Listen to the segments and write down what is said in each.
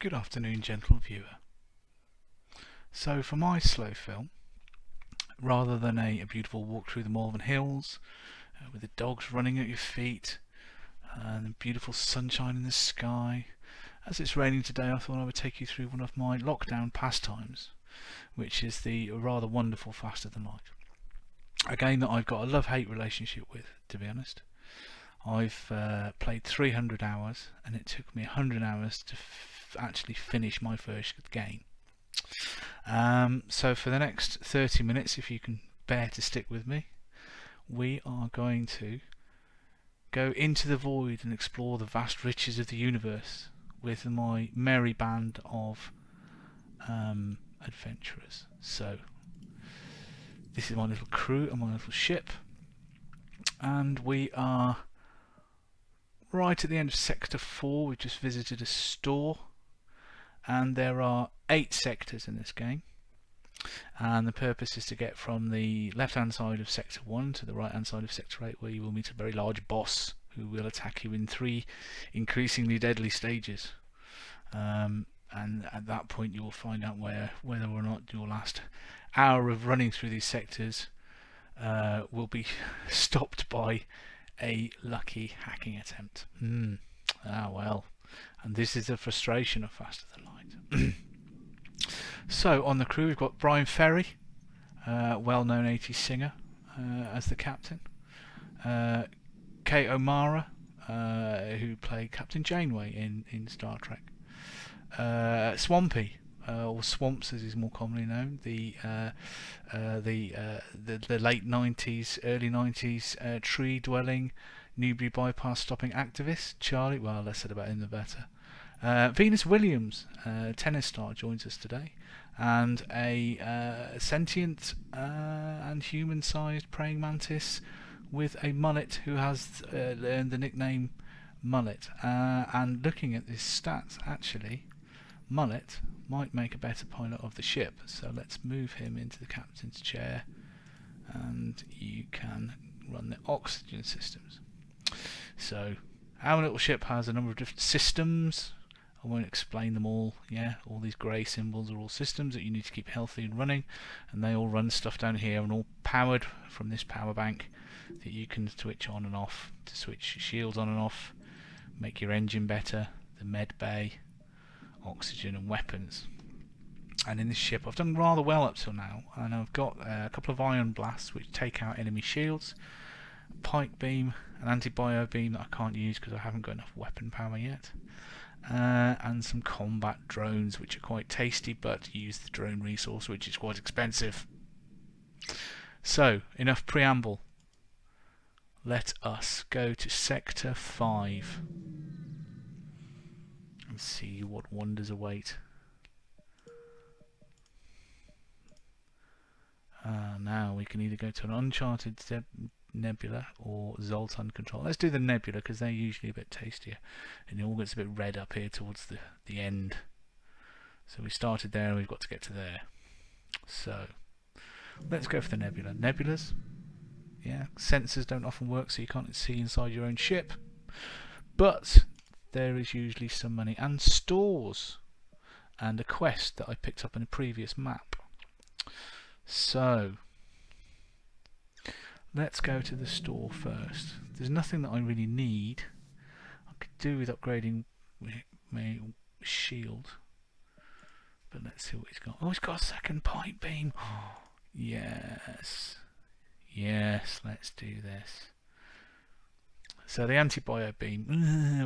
Good afternoon, gentle viewer. So for my slow film, rather than a beautiful walk through the Malvern Hills with the dogs running at your feet and beautiful sunshine in the sky, as it's raining today, I thought I would take you through one of my lockdown pastimes, which is the rather wonderful Faster Than Light. A game that I've got a love-hate relationship with, to be honest. I've played 300 hours and it took me 100 hours to actually finish my first game. So for the next 30 minutes, if you can bear to stick with me, we are going to go into the void and explore the vast riches of the universe with my merry band of adventurers. So this is my little crew and my little ship, and we are right at the end of Sector 4. We've just visited a store, and there are 8 sectors in this game, and the purpose is to get from the left hand side of Sector 1 to the right hand side of Sector 8, where you will meet a very large boss who will attack you in 3 increasingly deadly stages, and at that point you will find out whether or not your last hour of running through these sectors will be stopped by a lucky hacking attempt. Well, and this is the frustration of Faster Than Light. So on the crew we've got Brian Ferry, well-known 80s singer, as the captain. Kate O'Mara, who played Captain Janeway in Star Trek. Swampy, or Swamps as he's more commonly known, the late 90s, early 90s tree-dwelling, Newbury bypass stopping activist, Charlie. Well, less said about him the better. Venus Williams, tennis star, joins us today, and a sentient and human-sized praying mantis with a mullet who has earned the nickname Mullet. And looking at his stats, actually, Mullet might make a better pilot of the ship. So let's move him into the captain's chair, and you can run the oxygen systems. So our little ship has a number of different systems. I won't explain them all. All these grey symbols are all systems that you need to keep healthy and running, and they all run stuff down here and all powered from this power bank that you can switch on and off to switch shields on and off, make your engine better, the med bay, oxygen and weapons. And in this ship I've done rather well up till now, and I've got a couple of ion blasts which take out enemy shields, pike beam, an anti-bio beam that I can't use because I haven't got enough weapon power yet, and some combat drones which are quite tasty but use the drone resource, which is quite expensive. So enough preamble, let us go to Sector 5 and see what wonders await. Now we can either go to an uncharted nebula or Zoltan control. Let's do the nebula because they're usually a bit tastier, and it all gets a bit red up here towards the end. So we started there and we've got to get to there. So let's go for the nebula. Nebulas, sensors don't often work, so you can't see inside your own ship, but there is usually some money and stores and a quest that I picked up in a previous map. So let's go to the store first. There's nothing that I really need. I could do with upgrading my shield, but let's see what he's got. Oh, he's got a second pipe beam. Yes, let's do this. So the anti-bio beam,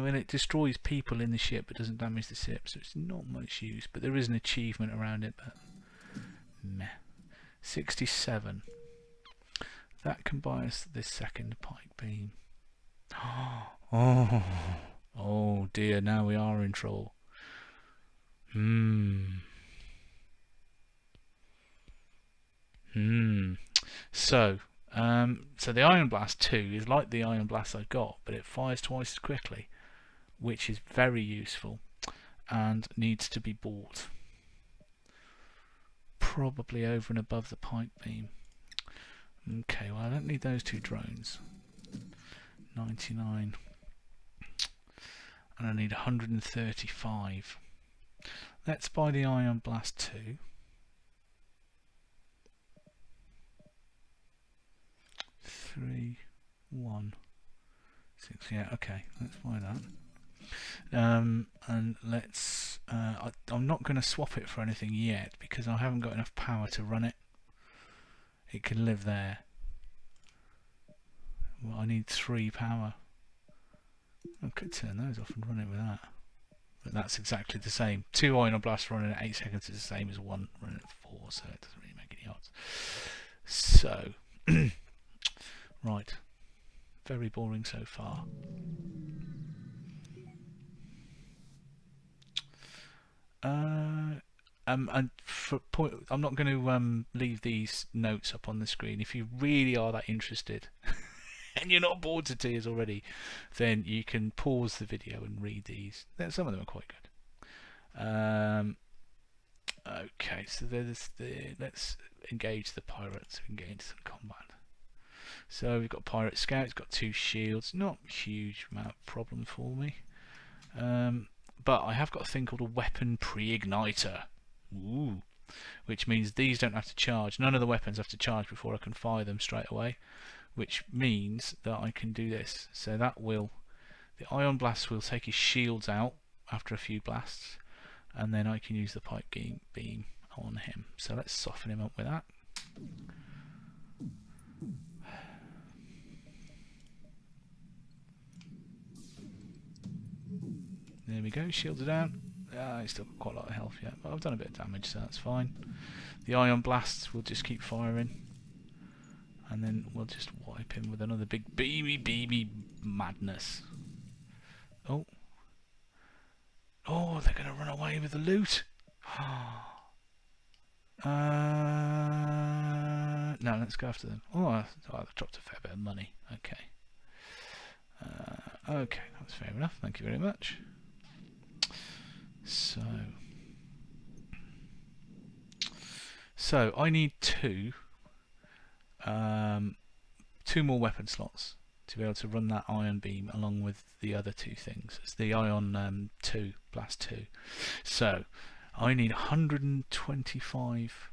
when it destroys people in the ship but doesn't damage the ship, so it's not much use, but there is an achievement around it, but meh. 67. That can buy us this second pike beam. Oh dear, now we are in trouble. So the Ion Blast 2 is like the Ion Blast I got, but it fires twice as quickly, which is very useful and needs to be bought. Probably over and above the pike beam. Okay, well I don't need those 2 drones. 99. And I need 135. Let's buy the Ion Blast 2. Three, 1, 6. Yeah, okay. Let's buy that. And let's. I'm not going to swap it for anything yet because I haven't got enough power to run it. It can live there. Well, I need 3 power. I could turn those off and run it with that. But that's exactly the same. 2 Ion Blasts running at 8 seconds is the same as 1 running at 4, so it doesn't really make any odds. So, right. Very boring so far. And for point, I'm not going to leave these notes up on the screen. If you really are that interested and you're not bored to tears already, then you can pause the video and read these. Some of them are quite good. Okay, so let's engage the pirates so we can get into some combat. So we've got pirate scouts, got 2 shields, not a huge amount of problem for me. But I have got a thing called a weapon pre-igniter. Ooh. Which means these don't have to charge. None of the weapons have to charge before I can fire them straight away. Which means that I can do this. So that will, the Ion Blast will take his shields out after a few blasts, and then I can use the pipe beam on him. So let's soften him up with that. There we go, shields are down. He's still got quite a lot of health yet, but I've done a bit of damage, so that's fine. The Ion Blasts will just keep firing, and then we'll just wipe him with another big beamy madness. Oh, they're going to run away with the loot. No, let's go after them. I've dropped a fair bit of money. Okay. Okay, that's fair enough. Thank you very much. So I need 2 more weapon slots to be able to run that ion beam along with the other 2 things. It's the Ion 2, Blast 2. So I need 125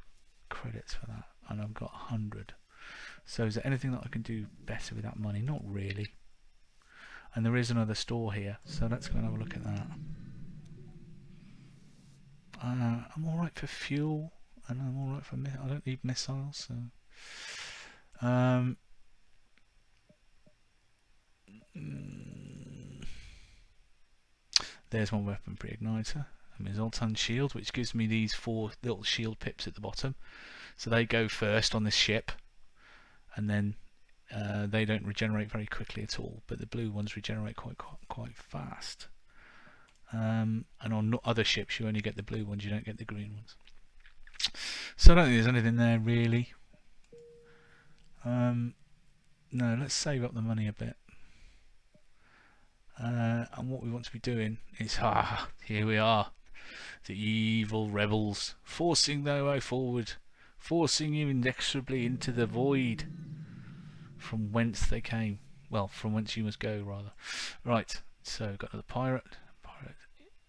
credits for that, and I've got 100. So is there anything that I can do better with that money? Not really. And there is another store here, so let's go and have a look at that. I'm alright for fuel, and I'm alright for I don't need missiles, so there's one weapon pre-igniter, and my Zoltan shield, which gives me these 4 little shield pips at the bottom, so they go first on this ship, and then they don't regenerate very quickly at all, but the blue ones regenerate quite fast. And on other ships you only get the blue ones, you don't get the green ones. So I don't think there's anything there really. No, let's save up the money a bit. And what we want to be doing is, here we are, the evil rebels, forcing their way forward, forcing you inexorably into the void from whence they came. Well, from whence you must go, rather. Right, so got another pirate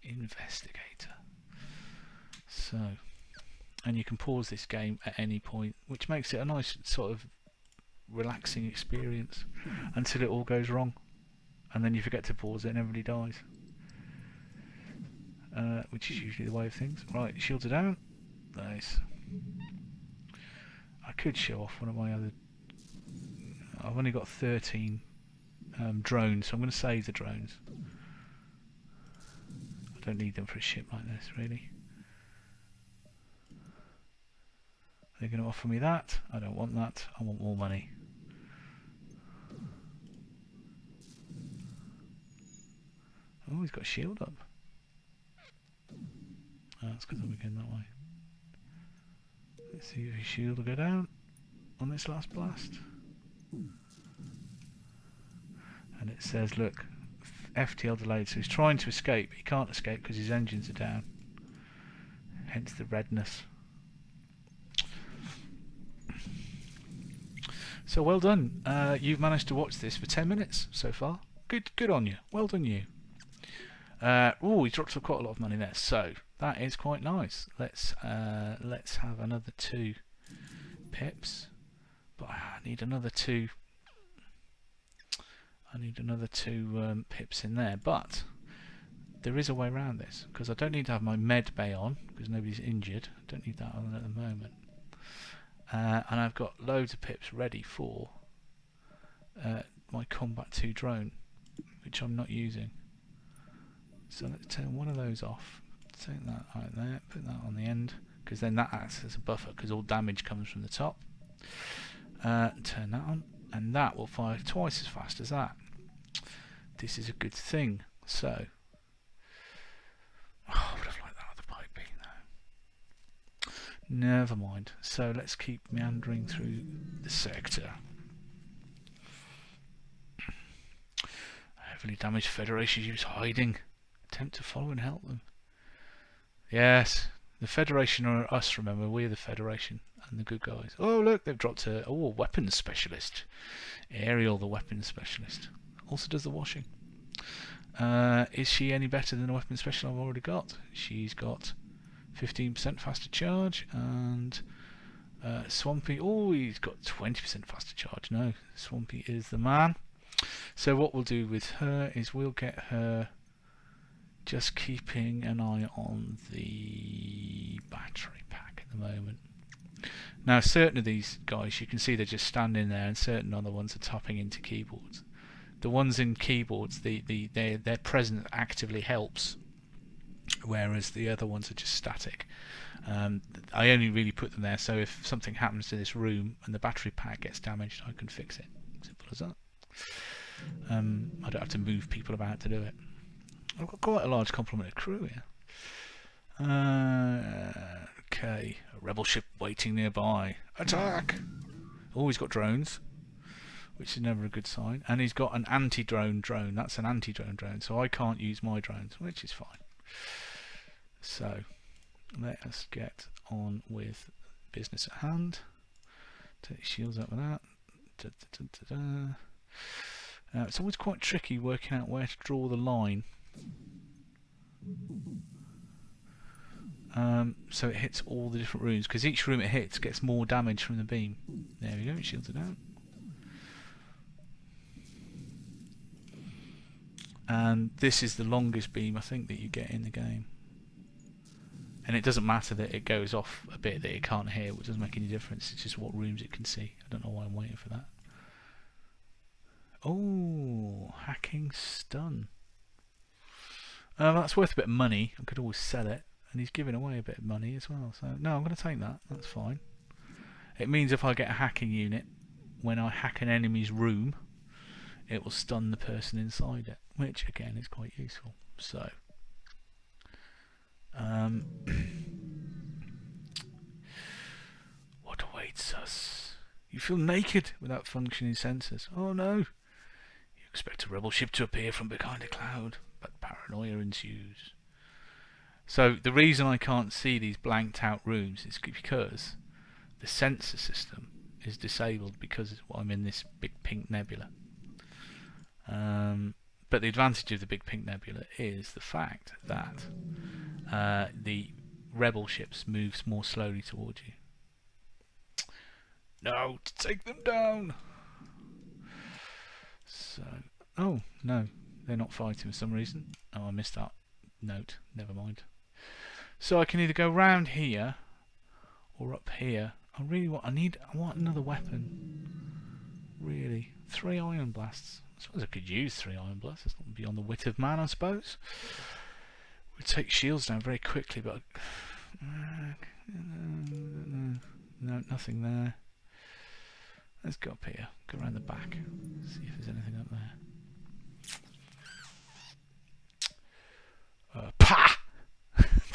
investigator. So, and you can pause this game at any point, which makes it a nice sort of relaxing experience until it all goes wrong, and then you forget to pause it and everybody dies, which is usually the way of things. Right, shields are down. Nice. I could show off one of my other. I've only got 13 drones, so I'm going to save the drones. I don't need them for a ship like this, really. They're going to offer me that. I don't want that. I want more money. Oh, he's got a shield up. Oh, that's because I'm going that way. Let's see if his shield will go down on this last blast. And it says, look, FTL delayed, so he's trying to escape. He can't escape because his engines are down. Hence the redness. So well done. You've managed to watch this for 10 minutes so far. Good on you. Well done you. Oh, he dropped quite a lot of money there. So That is quite nice. Let's have another 2 pips, but I need another 2. I need another 2 pips in there, but there is a way around this because I don't need to have my med bay on because nobody's injured. I don't need that on at the moment, and I've got loads of pips ready for my Combat 2 drone, which I'm not using. So let's turn one of those off. Take that right there, put that on the end, because then that acts as a buffer, because all damage comes from the top. Turn that on, and that will fire twice as fast as that. This is a good thing. So, I would have liked that other pipe being there. Never mind. So let's keep meandering through the sector. Heavily damaged Federation use hiding. Attempt to follow and help them. Yes, the Federation are us, remember. We're the Federation and the good guys. Oh, look, they've dropped a weapons specialist. Ariel, the weapons specialist. Also does the washing. Is she any better than the weapons specialist I've already got? She's got 15% faster charge and Swampy. Oh, he's got 20% faster charge. No, Swampy is the man. So what we'll do with her is we'll get her just keeping an eye on the battery pack at the moment. Now, certain of these guys, you can see they're just standing there, and certain other ones are tapping into keyboards. The ones in keyboards, their presence actively helps, whereas the other ones are just static. I only really put them there so if something happens to this room and the battery pack gets damaged, I can fix it. Simple as that. I don't have to move people about to do it. I've got quite a large complement of crew here. Okay, a rebel ship waiting nearby. Attack! Oh, he's got drones, which is never a good sign. And he's got an anti-drone drone. That's an anti-drone drone, so I can't use my drones, which is fine. So, let us get on with business at hand. Take shields out with that. It's always quite tricky working out where to draw the line. So it hits all the different rooms, because each room it hits gets more damage from the beam. There we go, shields it out. And this is the longest beam I think that you get in the game. And it doesn't matter that it goes off a bit that it can't hear, it doesn't make any difference, it's just what rooms it can see. I don't know why I'm waiting for that. Oh, hacking stun. That's worth a bit of money. I could always sell it, and he's giving away a bit of money as well. So no, I'm going to take that. That's fine. It means if I get a hacking unit, when I hack an enemy's room, it will stun the person inside it, which again is quite useful. So, what awaits us? You feel naked without functioning sensors. Oh no! You expect a rebel ship to appear from behind a cloud, but paranoia ensues. So the reason I can't see these blanked out rooms is because the sensor system is disabled because I'm in this big pink nebula. But the advantage of the big pink nebula is the fact that the rebel ships moves more slowly towards you. No, to take them down. So, oh no, they're not fighting for some reason. Oh, I missed that note. Never mind. So I can either go round here or up here. I want another weapon. Really, 3 iron blasts. I suppose I could use 3 iron blasts. It's not beyond the wit of man, I suppose. We'd take shields down very quickly, but no, nothing there. Let's go up here. Go around the back. See if there's anything up there. Pah!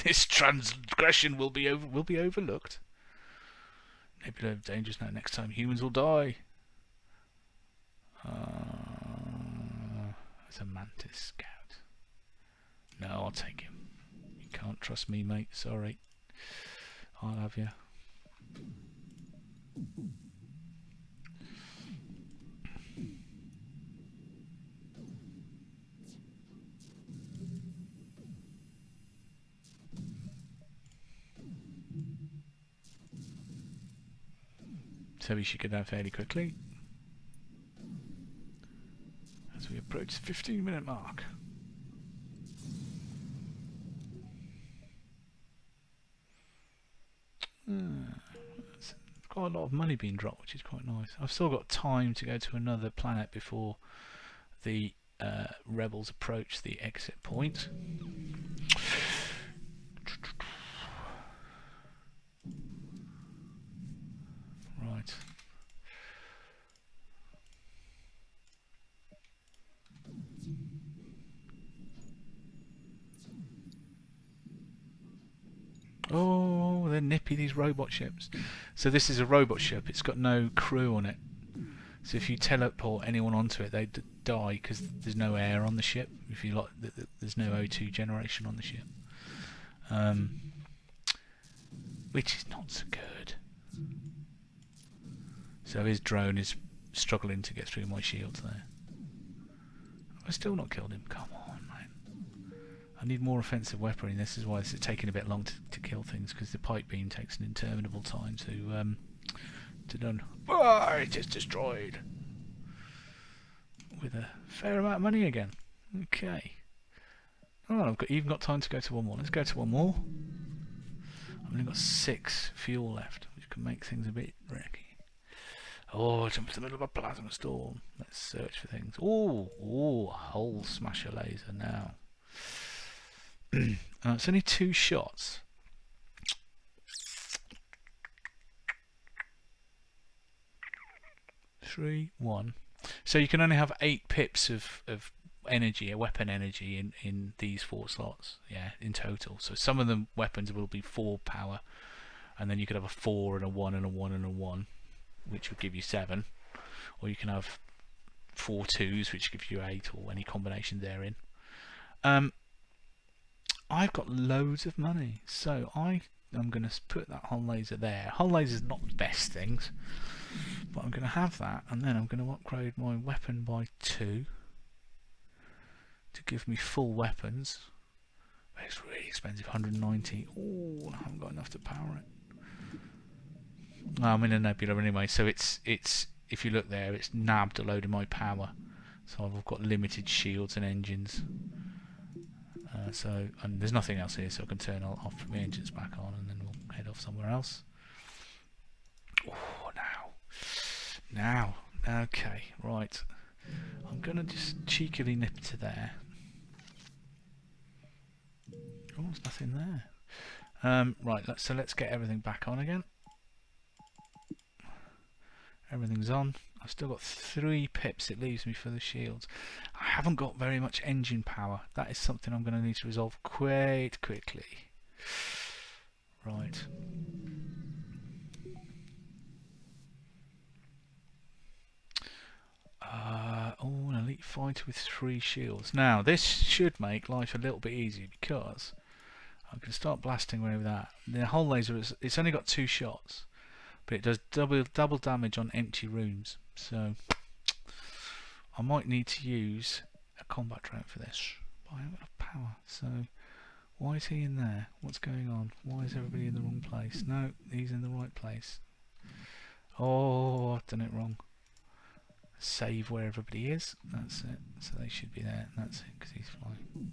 This transgression will be overlooked. Nebula of dangers now. Next time humans will die. It's a mantis scout. No, I'll take him. You can't trust me, mate. Sorry. I'll have you. So we should get that fairly quickly as we approach the 15-minute mark. That's quite a lot of money being dropped, which is quite nice. I've still got time to go to another planet before the rebels approach the exit point. Right. Oh, they're nippy, these robot ships. So this is a robot ship. It's got no crew on it. So if you teleport anyone onto it, they die because there's no air on the ship. If you like, there's no O2 generation on the ship, which is not so good. So his drone is struggling to get through my shields there. I've still not killed him. Come on, man. I need more offensive weaponry. This is why this is taking a bit long to kill things, because the pipe beam takes an interminable time to done. Oh, it is destroyed. With a fair amount of money again. Okay. Oh, I've even got time to go to one more. Let's go to one more. I've only got 6 fuel left, which can make things a bit wrecky. Oh, jump into the middle of a plasma storm. Let's search for things. Oh, hull smasher laser now. It's only 2 shots. Three, 1. So you can only have 8 pips of energy, weapon energy in these 4 slots, yeah, in total. So some of the weapons will be 4 power, and then you could have a 4 and a 1 and a 1 and a 1, which would give you 7, or you can have 4 2s, which gives you 8, or any combination therein. I've got loads of money, so I'm going to put that hull laser there. Hull laser is not the best things, but I'm going to have that, and then I'm going to upgrade my weapon by 2 to give me full weapons. But it's really expensive, 190. Oh, I haven't got enough to power it. Oh, I'm in a nebula anyway, so it's if you look there, it's nabbed a load of my power. So I've got limited shields and engines. And there's nothing else here, so I can turn off my engines back on, and then we'll head off somewhere else. Oh, now, okay, right. I'm gonna just cheekily nip to there. Oh, there's nothing there. Right, so let's get everything back on again. Everything's on. I've still got 3 pips it leaves me for the shields. I haven't got very much engine power. That is something I'm going to need to resolve quite quickly. Right. Oh, an elite fighter with 3 shields. Now, this should make life a little bit easier, because I can start blasting away with that. The hull laser, it's only got 2 shots, but it does double damage on empty rooms. So I might need to use a combat drone for this, but I haven't got enough power. So why is he in there? What's going on? Why is everybody in the wrong place? No, he's in the right place. Oh, I've done it wrong. Save where everybody is. That's it. So they should be there. That's it, because he's flying.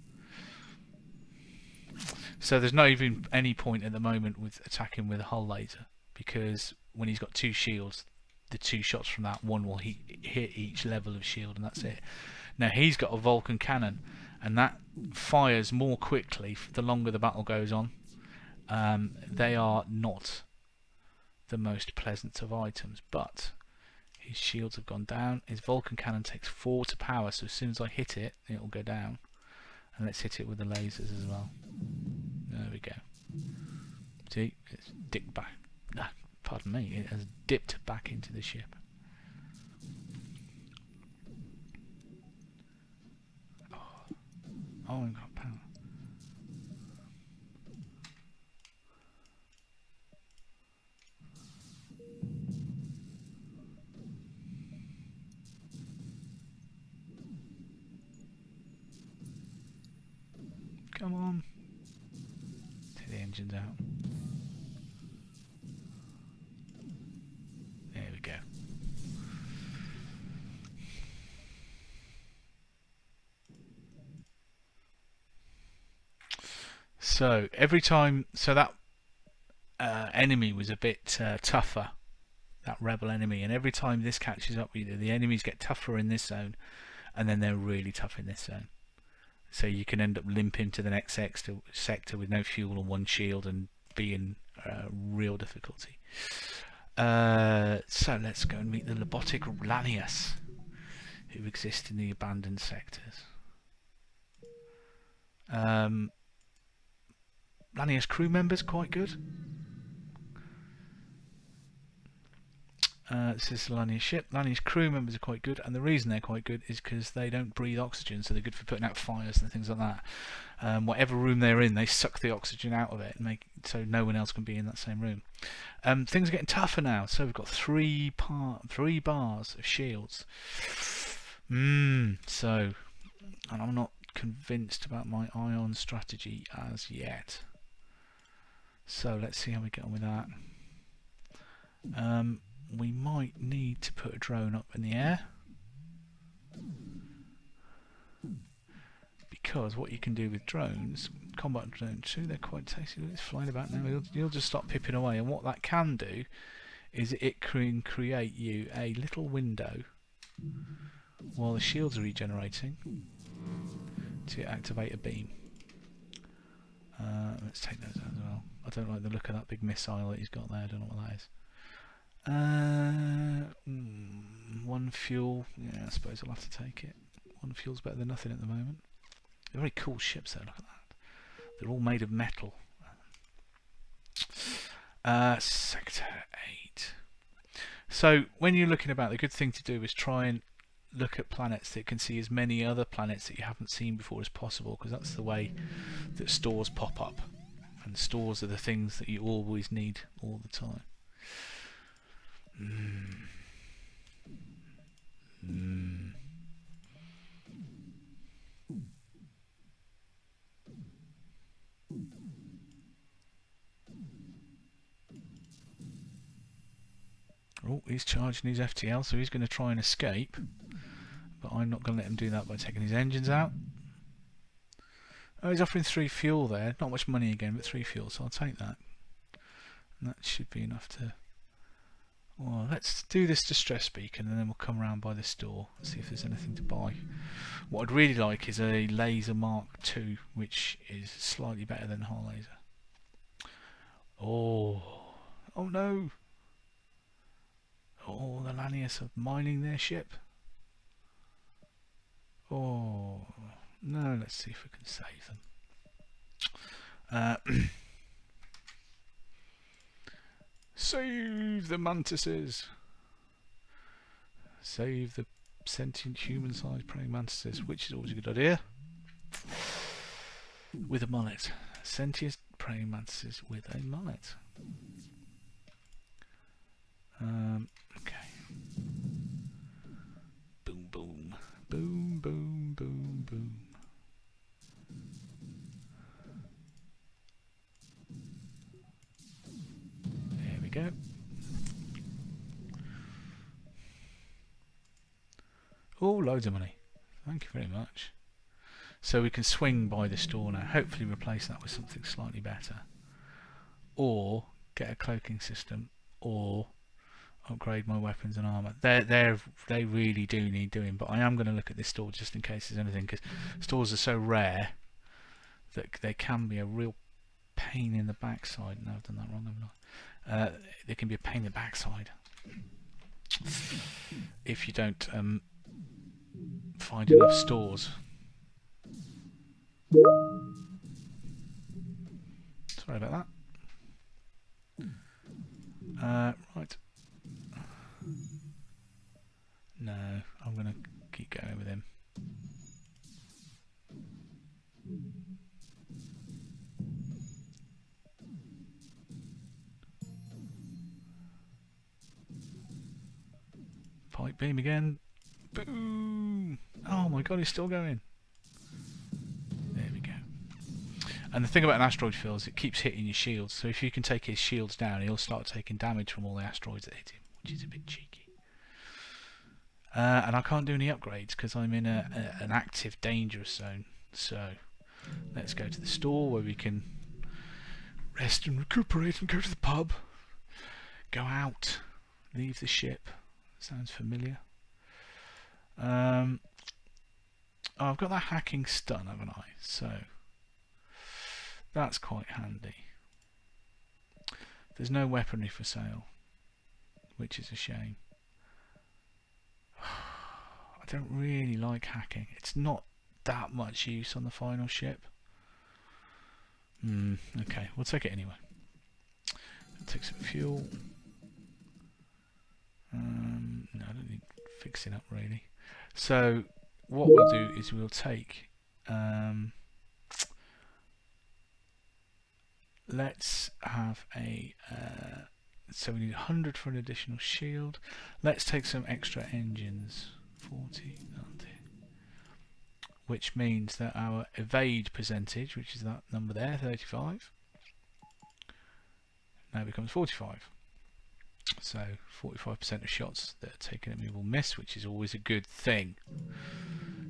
So there's not even any point at the moment with attacking with a hull laser, because when he's got 2 shields, the 2 shots from that one will hit each level of shield, and that's it. Now he's got a Vulcan cannon, and that fires more quickly the longer the battle goes on. They are not the most pleasant of items, but his shields have gone down. His Vulcan cannon takes 4 to power, so as soon as I hit it, it will go down. And let's hit it with the lasers as well. There we go. See, it's dipped back. Pardon me, it has dipped back into the ship. Oh, I've got power. Come on. Take the engines out. There we So every time, so that enemy was a bit tougher, that rebel enemy, and every time this catches up with you, the enemies get tougher in this zone, and then they're really tough in this zone. So you can end up limping to the next sector with no fuel and one shield and be in real difficulty. So let's go and meet the Lobotic Lanius, who exist in the abandoned sectors. Lanius crew members quite good. This is the Lanius ship. Lanius crew members are quite good, and the reason they're quite good is because they don't breathe oxygen, so they're good for putting out fires and things like that. Whatever room they're in, they suck the oxygen out of it and make it so no one else can be in that same room. Things are getting tougher now, so we've got three bars of shields. So, and I'm not convinced about my ion strategy as yet. So let's see how we get on with that. We might need to put a drone up in the air, because what you can do with drones, combat drones too, they're quite tasty. It's flying about now. You'll just start pipping away, and what that can do is it can create you a little window while the shields are regenerating to activate a beam. Let's take those out as well. I don't like the look of that big missile that he's got there. I don't know what that is. One fuel. Yeah, I suppose I'll have to take it. One fuel's better than nothing at the moment. They're very cool ships though, look at that. They're all made of metal. Sector 8. So when you're looking about, the good thing to do is try and look at planets that can see as many other planets that you haven't seen before as possible, because that's the way that stores pop up. And stores are the things that you always need all the time. Oh, he's charging his FTL, so he's going to try and escape. But I'm not going to let him do that by taking his engines out. Oh, he's offering 3 fuel there. Not much money again, but 3 fuel, so I'll take that. And that should be enough to... Well, let's do this distress beacon, and then we'll come around by the store and see if there's anything to buy. What I'd really like is a laser Mark II, which is slightly better than hull laser. Oh no! Oh, the Lanius are mining their ship. Oh no! Let's see if we can save them. Save the mantises. Save the sentient human-sized praying mantises, which is always a good idea. With a mullet. Sentient praying mantises with a mullet. Okay. Boom, boom. Boom, boom, boom, boom. There we go. Oh, loads of money. Thank you very much. So we can swing by the store now. Hopefully replace that with something slightly better. Or get a cloaking system. Or upgrade my weapons and armour. They really do need doing, but I am going to look at this store just in case there's anything, because stores are so rare that they can be a real pain in the backside. No, I've done that wrong, haven't I? They can be a pain in the backside if you don't find enough stores. Sorry about that. Right. No, I'm going to keep going with him. Pipe beam again. Boom! Oh my god, he's still going. There we go. And the thing about an asteroid field is it keeps hitting your shields, so if you can take his shields down, he'll start taking damage from all the asteroids that hit him, which is a bit cheeky. And I can't do any upgrades because I'm in an active dangerous zone. So let's go to the store where we can rest and recuperate and go to the pub. Go out. Leave the ship. Sounds familiar. Oh, I've got that hacking stun, haven't I? So that's quite handy. There's no weaponry for sale, which is a shame. I don't really like hacking. It's not that much use on the final ship. Okay, we'll take it anyway. Take some fuel. No, I don't need fixing up really. So what we'll do is we'll take let's have a so we need 100 for an additional shield. Let's take some extra engines. 40, which means that our evade percentage, which is that number there, 35, now becomes 45. So 45% of shots that are taken at me will miss, which is always a good thing.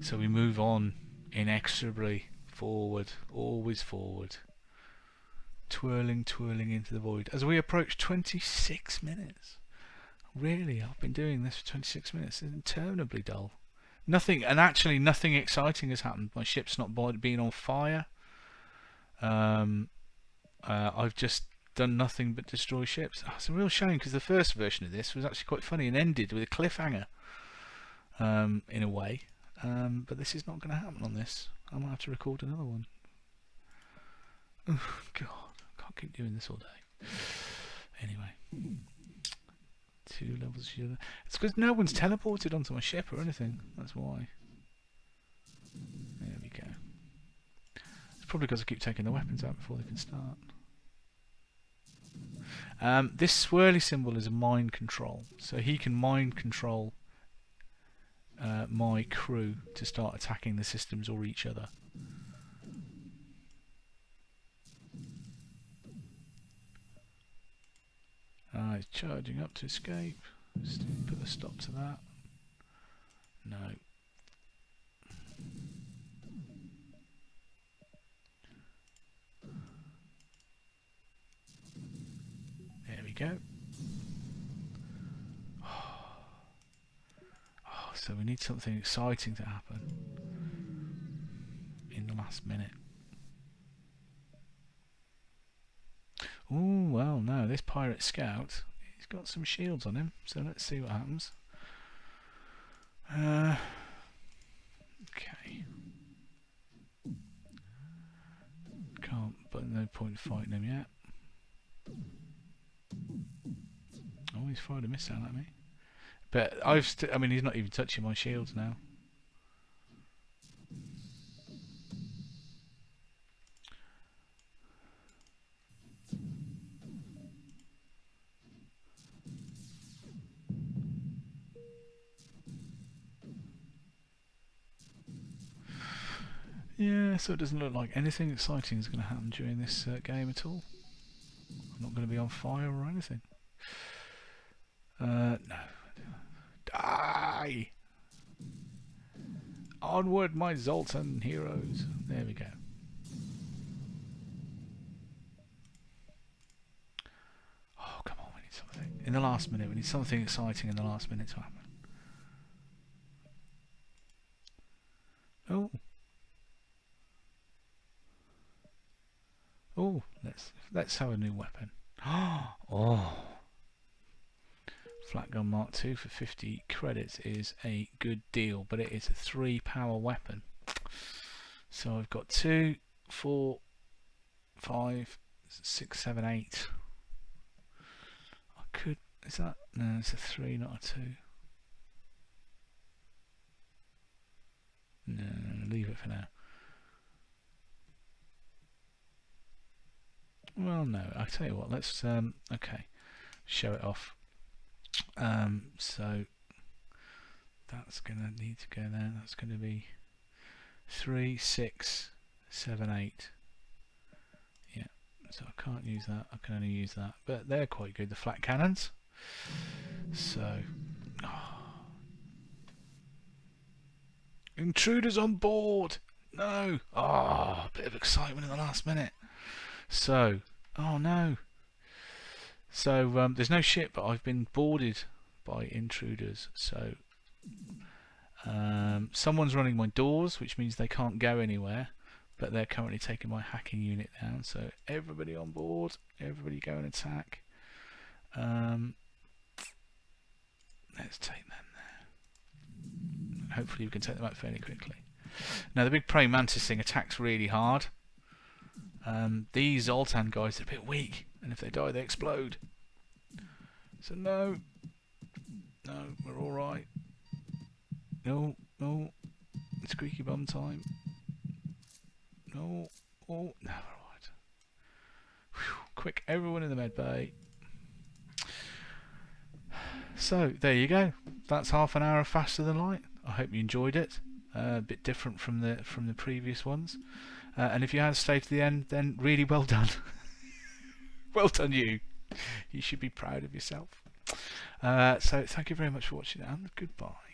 So we move on inexorably forward, always forward, twirling into the void as we approach 26 minutes. Really, I've been doing this for 26 minutes. It's interminably dull. Nothing, and actually nothing exciting has happened. My ship's not been on fire. I've just done nothing but destroy ships. Oh, it's a real shame because the first version of this was actually quite funny and ended with a cliffhanger, in a way. But this is not going to happen on this. I might have to record another one. Oh God, I can't keep doing this all day. Anyway, 2 levels of shield. It's because no one's teleported onto my ship or anything. That's why. There we go. It's probably because I keep taking the weapons out before they can start. This swirly symbol is a mind control, so he can mind control my crew to start attacking the systems or each other. He's charging up to escape. Just put a stop to that. No. There we go. Oh, so we need something exciting to happen in the last minute. Oh, well, no, this pirate scout, he's got some shields on him, so let's see what happens. Okay. Can't, but no point fighting him yet. Oh, he's fired a missile at me. But I mean, he's not even touching my shields now. Yeah, so it doesn't look like anything exciting is going to happen during this game at all. I'm not going to be on fire or anything. No. Die! Onward, my Zoltan heroes. There we go. Oh, come on, we need something. In the last minute, we need something exciting in the last minute to happen. Oh. Oh, let's have a new weapon. Oh. Flat gun Mark II for 50 credits is a good deal, but it is a 3-power weapon. So I've got 2, 4, 5, 6, 7, 8. I could. Is that? No, it's a 3, not a 2. No, leave it for now. Well, no. I tell you what. Let's okay, show it off. So that's gonna need to go there. That's gonna be 3, 6, 7, 8. Yeah. So I can't use that. I can only use that. But they're quite good. The flat cannons. So. Intruders on board! No! Ah, a bit of excitement in the last minute. So, Oh no. So there's no ship, but I've been boarded by intruders. So someone's running my doors, which means they can't go anywhere. But they're currently taking my hacking unit down. So everybody on board, everybody go and attack. Let's take them there. Hopefully we can take them out fairly quickly. Now the big praying mantis thing attacks really hard. These Zoltan guys are a bit weak, and if they die they explode. So no, we're all right. No, it's squeaky bum time. No, we're all right. Whew. Quick, everyone in the med bay. So there you go. That's half an hour of Faster Than Light. I hope you enjoyed it. A bit different from the previous ones. And if you had stayed to the end, then really well done. Well done, you. You should be proud of yourself. So thank you very much for watching, and goodbye.